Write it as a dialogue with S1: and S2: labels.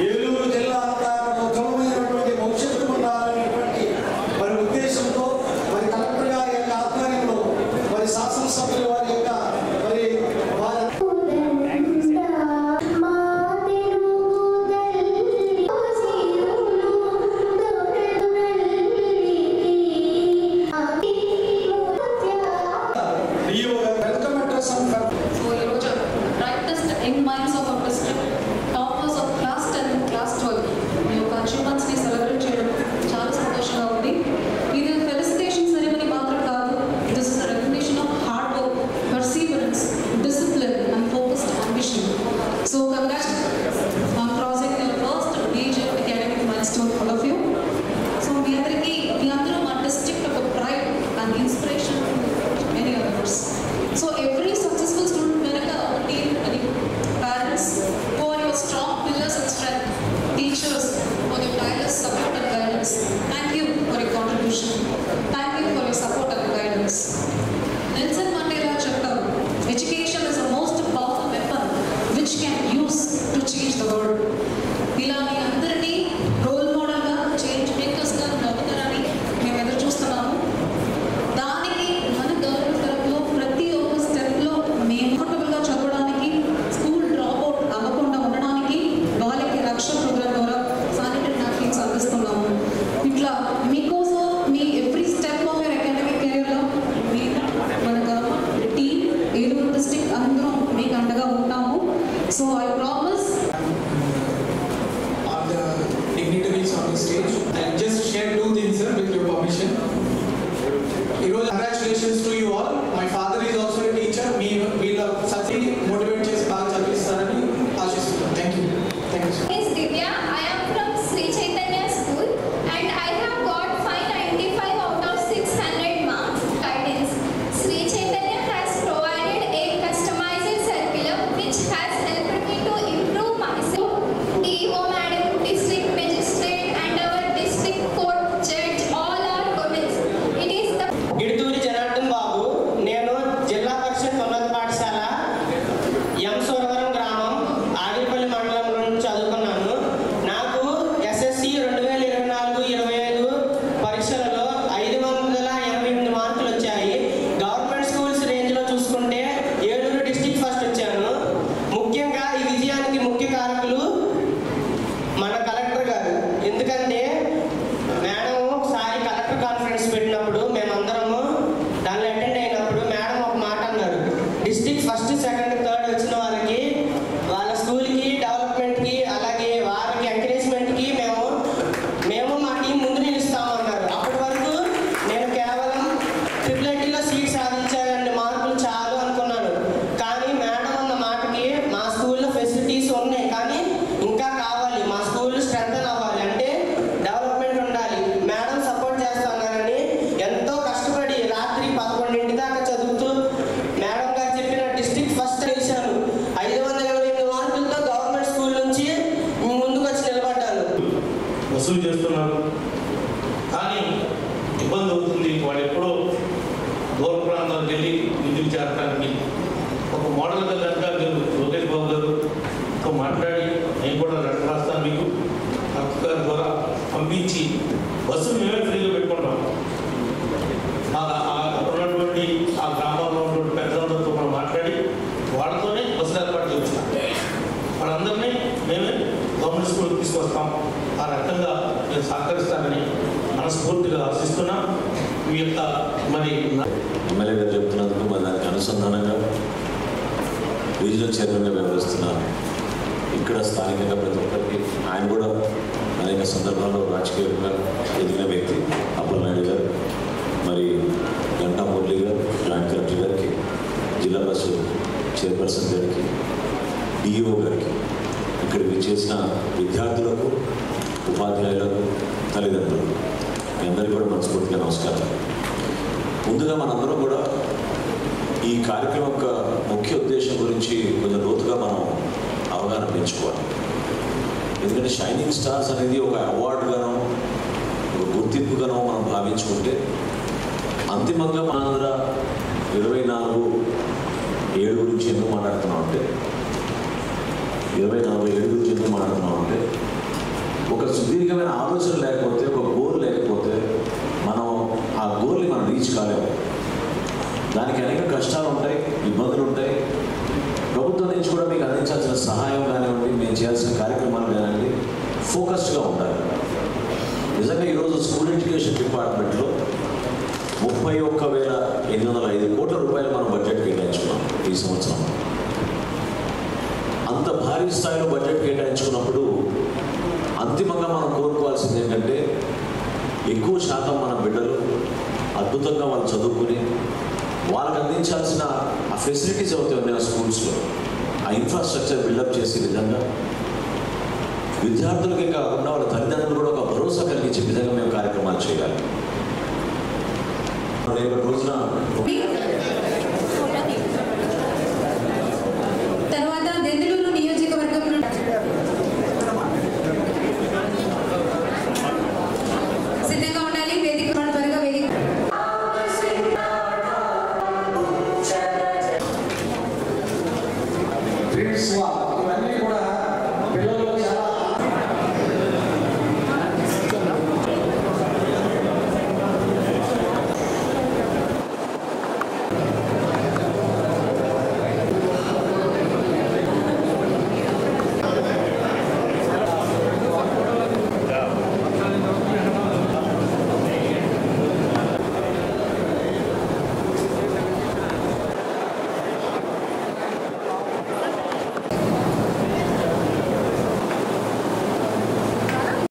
S1: ఏలూరు జిల్లా ఉత్తమమైనటువంటి భవిష్యత్తు ఉండాలనేటువంటి మరి ఉద్దేశంతో మరి కలెక్టర్ గారి యొక్క ఆధ్వర్యంలో మరి శాసనసభ్యుల వారి యొక్క మరి
S2: రీజనల్ చైర్మన్గా వ్యవహరిస్తున్నారు. ఇక్కడ స్థానికంగా ప్రతి ఒక్కరికి ఆయన కూడా అనేక సందర్భాల్లో రాజకీయంగా ఎదిగిన వ్యక్తి అప్పలనాయుడు గారు, మరి గంటా మురళి గారు, జాయింట్ కలెక్టర్ గారికి, జిల్లా పరిషత్ చైర్పర్సన్ గారికి, డిఈఓ గారికి, ఇక్కడికి చేసిన విద్యార్థులకు, ఉపాధ్యాయులకు, తల్లిదండ్రులకు మీ అందరికీ కూడా మనస్ఫూర్తిగా నమస్కారం. ముందుగా మనందరం కూడా ఈ కార్యక్రమం యొక్క ముఖ్య ఉద్దేశం గురించి కొంచెం లోతుగా మనం అవగాహన పెంచుకోవాలి. ఎందుకంటే షైనింగ్ స్టార్స్ అనేది ఒక అవార్డుగానో ఒక గుర్తింపుగానో మనం భావించుకుంటే అంతిమంగా మనందర 24/7 గురించి ఎందుకు మాట్లాడుతున్నాం అంటే 20-40 ఏళ్ళ గురించి ఎందుకు మాట్లాడుతున్నామంటే ఒక సుదీర్ఘమైన ఆలోచన లేకపోతే, ఒక గోల్ లేకపోతే మనం ఆ గోల్ని మనం రీచ్ కాలేము. దానికి అనేక కష్టాలు ఉంటాయి, ఇబ్బందులు ఉంటాయి. ప్రభుత్వం నుంచి కూడా మీకు అందించాల్సిన సహాయం కానివ్వండి, మేము చేయాల్సిన కార్యక్రమాలు కానివ్వండి, ఫోకస్డ్గా ఉండాలి. నిజంగా ఈరోజు స్కూల్ ఎడ్యుకేషన్ డిపార్ట్మెంట్లో 31,805 కోట్ల రూపాయలు మనం బడ్జెట్ కేటాయించుకున్నాం ఈ సంవత్సరం. అంత భారీ స్థాయిలో బడ్జెట్ కేటాయించుకున్నప్పుడు అంతిమంగా మనం కోరుకోవాల్సింది ఏంటంటే ఎక్కువ శాతం మన బిడ్డలు అద్భుతంగా వాళ్ళు చదువుకుని వాళ్ళకి అందించాల్సిన ఆ ఫెసిలిటీస్ ఏవైతే ఉన్నాయో స్కూల్స్లో ఆ ఇన్ఫ్రాస్ట్రక్చర్ బిల్డప్ చేసే విధంగా విద్యార్థులకే కాకుండా వాళ్ళ తల్లిదండ్రులు కూడా ఒక భరోసా కలిగించే విధంగా మేము కార్యక్రమాలు చేయాలి. రేపటి రోజున